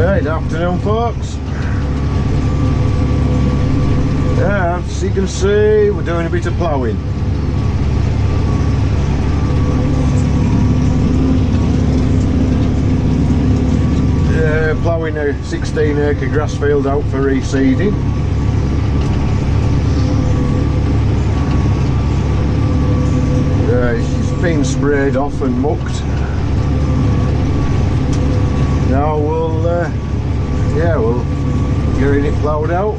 Good afternoon, folks. Yeah, as you can see, we're doing a bit of ploughing. Ploughing a 16-acre grass field out for reseeding. It's been sprayed off and mucked. Now we'll get it ploughed out.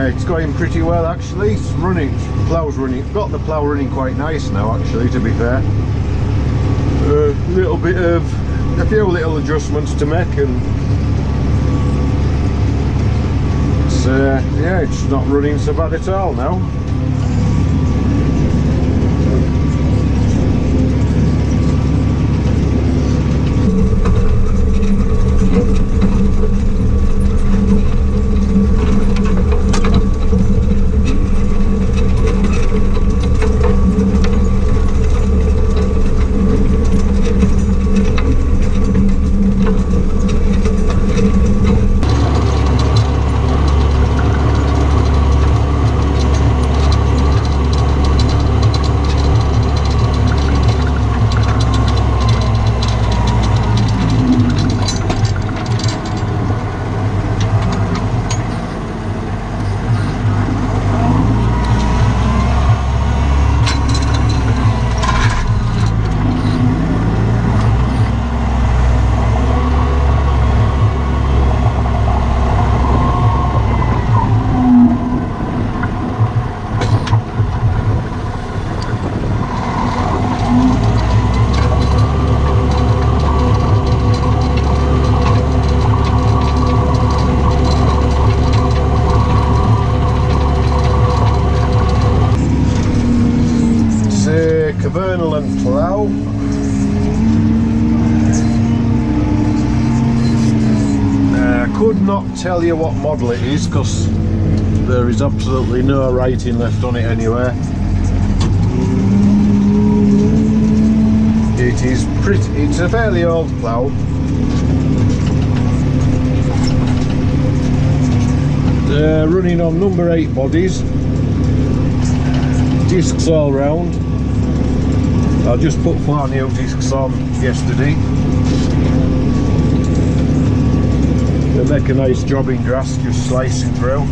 It's going pretty well actually. It's running, plough's running, got the plough running quite nice now actually, to be fair. A few little adjustments to make, and it's not running so bad at all now. And Plow. I could not tell you what model it is because there is absolutely no writing left on it anywhere. It's a fairly old plough. Running on number 8 bodies, discs all round. I just put 4 new discs on yesterday. They make a nice jobbing grass, just slicing through.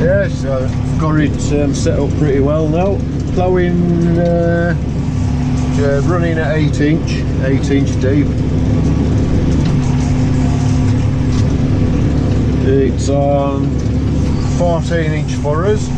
Yeah, so I've got it set up pretty well now. Ploughing, running at 8 inch deep. It's on 14-inch furrows.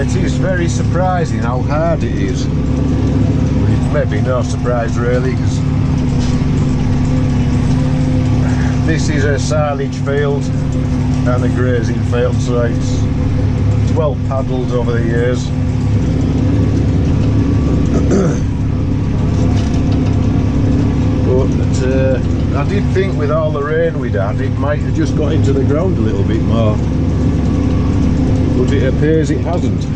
It is very surprising how hard it is. Maybe no surprise really, because this is a silage field and a grazing field, so it's well paddled over the years. But I did think with all the rain we'd had it might have just got into the ground a little bit more, but it appears it hasn't.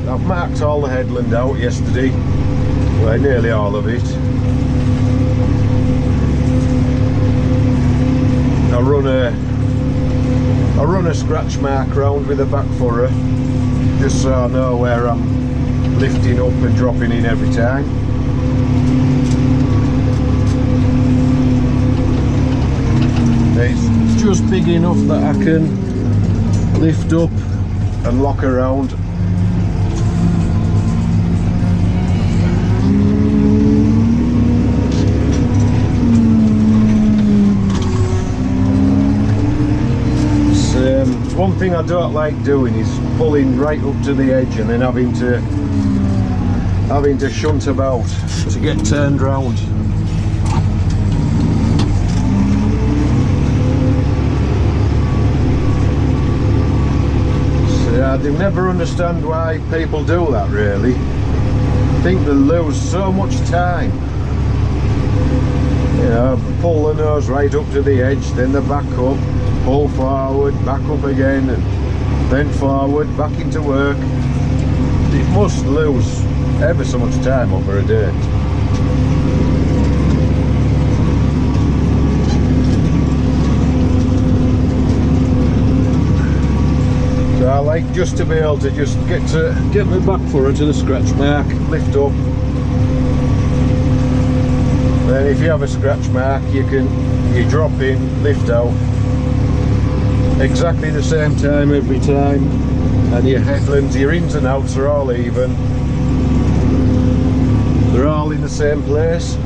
I've marked all the headland out yesterday, well, nearly all of it. I run a scratch mark round with a back furrow, just so I know where I'm lifting up and dropping in every time. It's just big enough that I can lift up and lock around thing I don't like doing is pulling right up to the edge and then having to shunt about to get turned round. So I do never understand why people do that, really. I think they lose so much time. You know, pull the nose right up to the edge, then they back up, pull forward, back up again, and then forward, back into work. It must lose ever so much time over a day. So I like just to be able to just get my back furrow to the scratch mark, lift up. Then if you have a scratch mark, you drop in, lift out. Exactly the same time every time, and your headlands, your ins and outs are all even. They're all in the same place.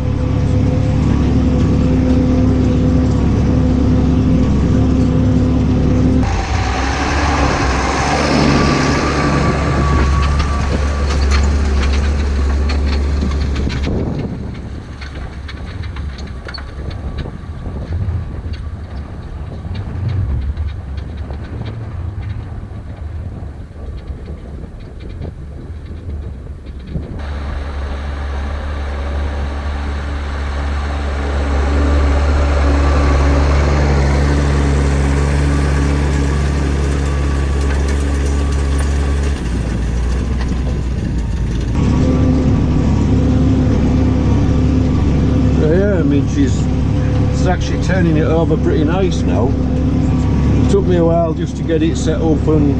It's actually turning it over pretty nice now. It took me a while just to get it set up and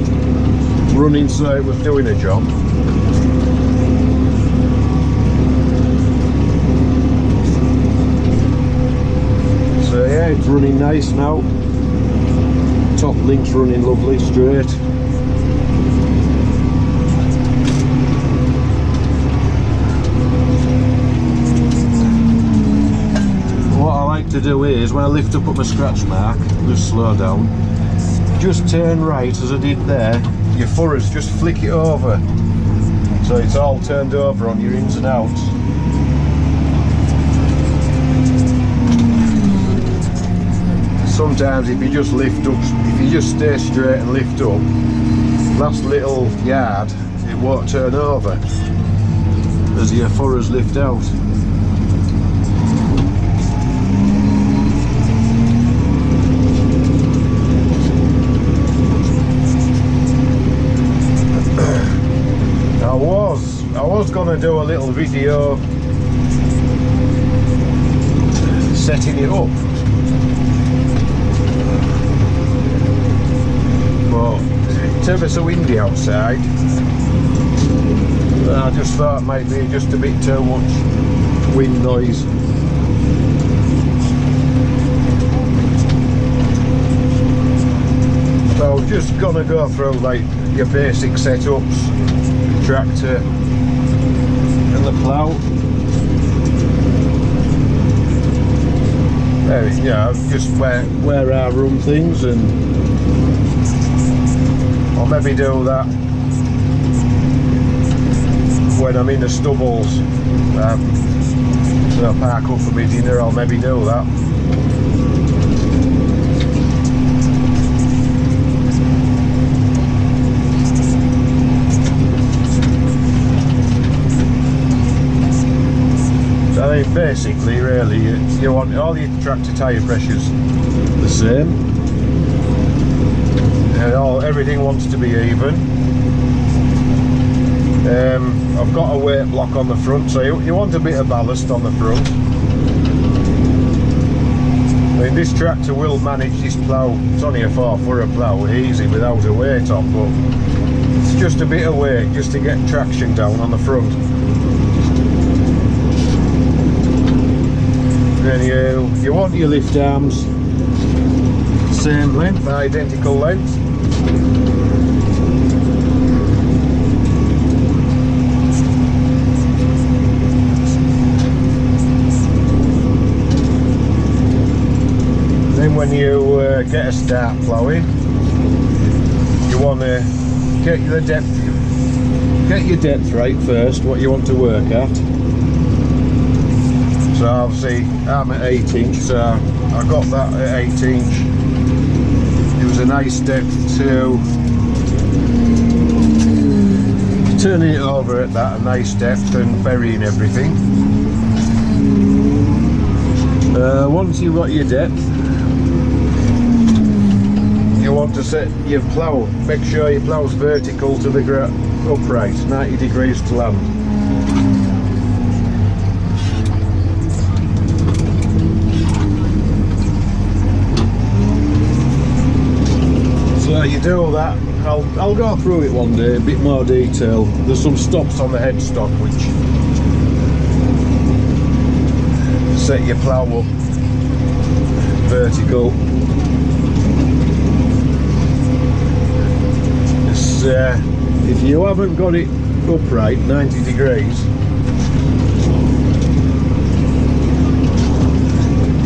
running so it was doing a job. So yeah, it's running nice now. Top link's running lovely, straight. To do is when I lift up at my scratch mark, just slow down, just turn right as I did there, your furrows, just flick it over so it's all turned over on your ins and outs. Sometimes if you just lift up, if you just stay straight and lift up, last little yard, it won't turn over as your furrows lift out. I was going to do a little video setting it up, but it's ever so windy outside. I just thought it might be just a bit too much wind noise. So I'm just going to go through like your basic setups, tractor and the plough. Yeah, just where I run things, and I'll maybe do that when I'm in the stubbles. So I'll park up for my dinner, I'll maybe do that. I mean, basically, really, you want all your tractor tyre pressures the same, and everything wants to be even. I've got a weight block on the front, so you want a bit of ballast on the front. I mean, this tractor will manage this plough. It's only a 4-furrow plough, easy without a weight on, but it's just a bit of weight just to get traction down on the front. Then you want your lift arms same length, identical length. Then when you get a start ploughing, want to get your depth right first, what you want to work at. So obviously I'm at 8 inch, so I got that at 8 inch. It was a nice depth to turning it over at that, a nice depth, and burying everything. Once you've got your depth, you want to set your plough, make sure your plough's vertical to the upright, 90 degrees to land. So you do all that. I'll go through it one day, a bit more detail. There's some stops on the headstock which set your plough up vertical. If you haven't got it upright 90 degrees,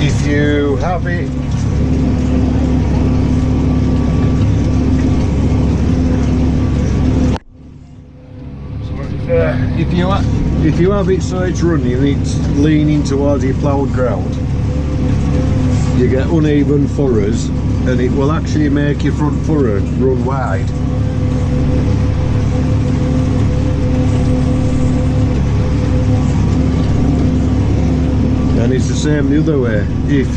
if you have it if you have it so it's running, it's leaning towards your ploughed ground, you get uneven furrows, and it will actually make your front furrow run wide. And it's the same the other way. If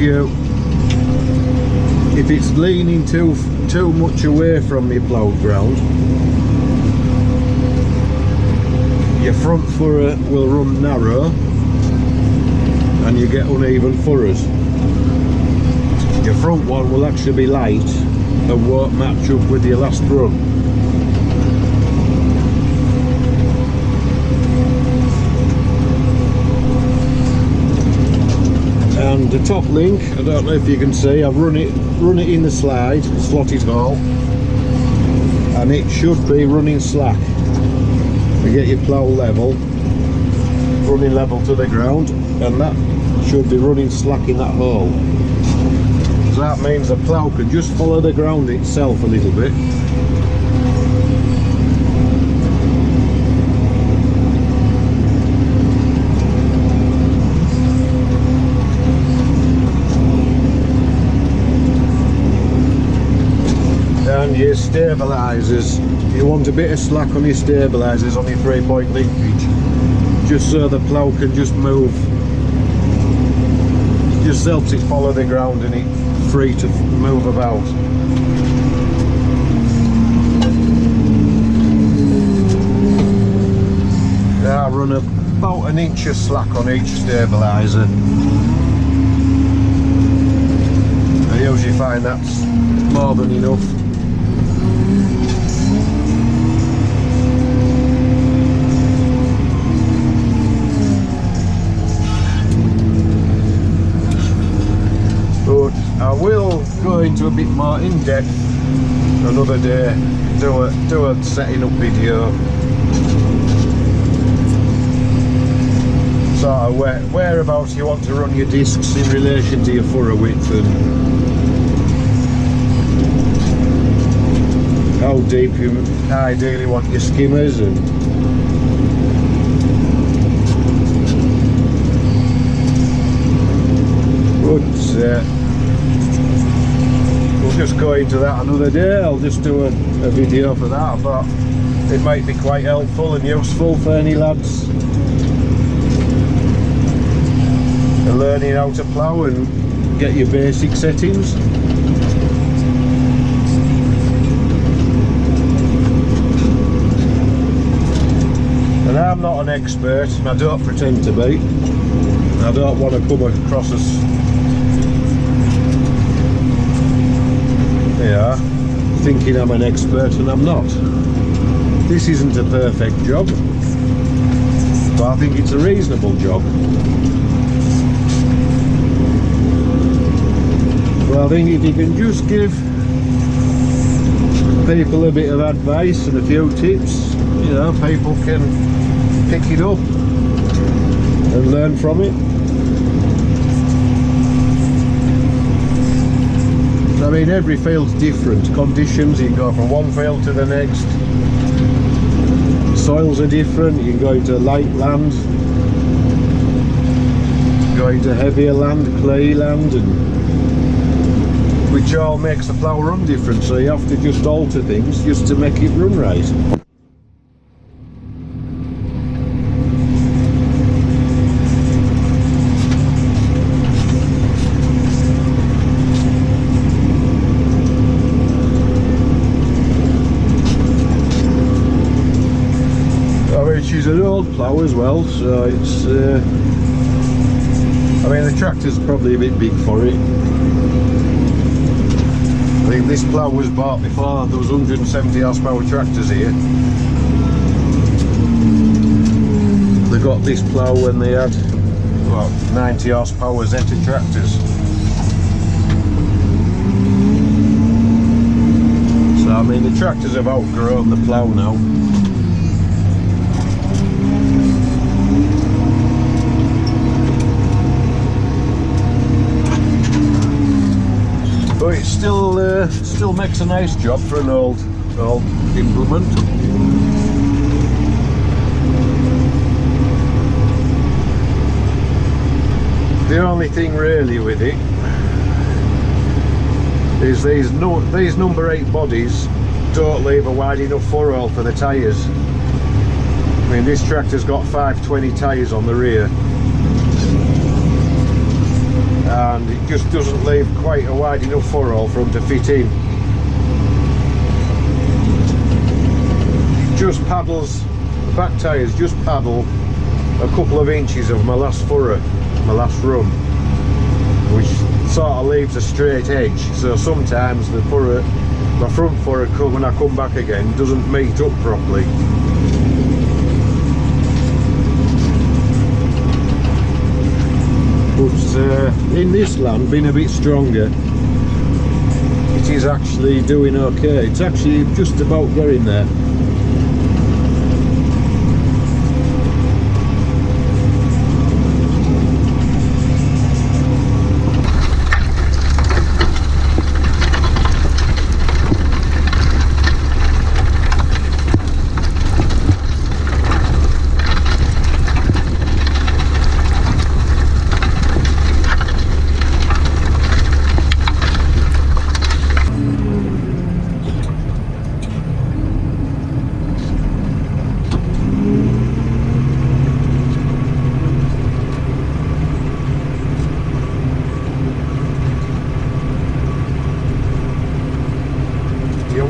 it's leaning too much away from your ploughed ground, your front furrow will run narrow and you get uneven furrows. Your front one will actually be light and won't match up with your last run. And the top link, I don't know if you can see, I've run it in the slide, slotted hole, and it should be running slack. You get your plough level, running level to the ground, and that should be running slack in that hole. So that means the plough can just follow the ground itself a little bit. And your stabilisers, you want a bit of slack on your stabilisers on your 3-point linkage, just so the plough can just move. Just helps it follow the ground and it's free to move about. I run about an inch of slack on each stabiliser. I usually find that's more than enough. I will go into a bit more in depth another day, do a setting up video, sort of whereabouts you want to run your discs in relation to your furrow width, and how deep you ideally want your skimmers, and we'll just go into that another day. I'll just do a video for that. I thought it might be quite helpful and useful for any lads learning how to plough and get your basic settings. And I'm not an expert, and I don't pretend to be. I don't want to come across as thinking I'm an expert, and I'm not. This isn't a perfect job, but I think it's a reasonable job. Well, I think if you can just give people a bit of advice and a few tips, you know, people can pick it up and learn from it. So mean, every field's different. Conditions, you can go from one field to the next. Soils are different. You can go into light land, go into heavier land, clay land, and which all makes the plough run different. So you have to just alter things just to make it run right. She's an old plough as well, so it's I mean, the tractor's probably a bit big for it. I think this plough was bought before there was 170 horsepower tractors here. They got this plough when they had what, 90 horsepower Zeta tractors. So I mean, the tractors have outgrown the plough now. But it still makes a nice job for an old implement. The only thing really with it is these number 8 bodies don't leave a wide enough furrow for the tyres. I mean, this tractor's got 520 tyres on the rear, and it just doesn't leave quite a wide enough furrow for them to fit in. It just paddles, the back tyres just paddle a couple of inches of my last furrow, my last run, which sort of leaves a straight edge. So sometimes the furrow, my front furrow, when I come back again, doesn't meet up properly. But in this land, being a bit stronger, it is actually doing okay. It's actually just about getting there. You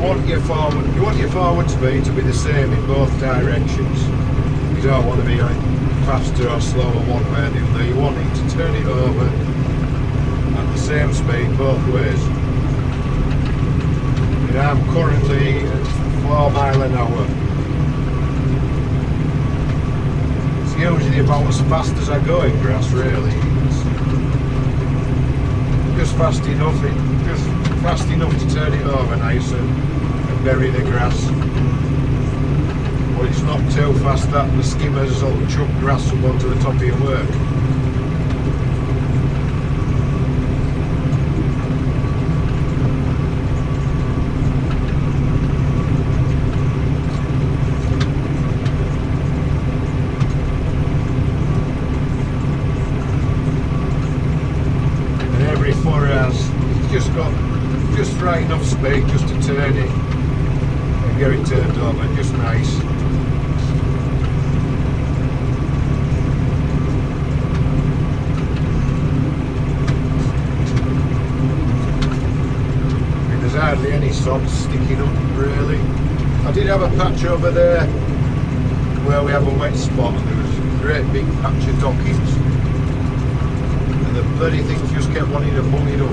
want your forward speed to be the same in both directions. You don't want to be faster or slower one way or the other. You want it to turn it over at the same speed both ways. And I'm currently at 4 miles an hour. It's usually about as fast as I go in grass, really. It's just fast enough to turn it over nice and bury the grass, but it's not too fast that the skimmers will chuck grass up onto the top of your work. And every furrow has just got just right enough speed just to turn it. Get it turned over, just nice. There's hardly any sod sticking up, really. I did have a patch over there where we have a wet spot, and there was a great big patch of dockings, and the bloody things just kept wanting to bung it up.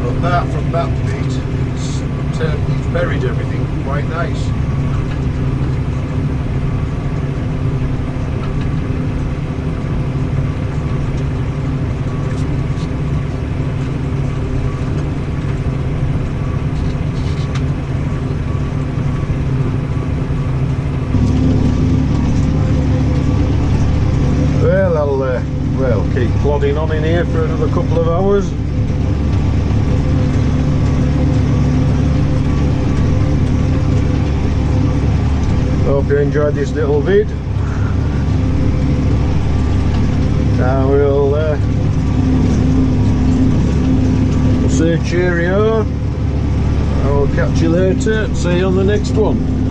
But apart from that bit, it's buried everything quite nice. Well, I'll keep plodding on in here for another couple of hours. hope you enjoyed this little vid. I will say cheerio. I will catch you later. See you on the next one.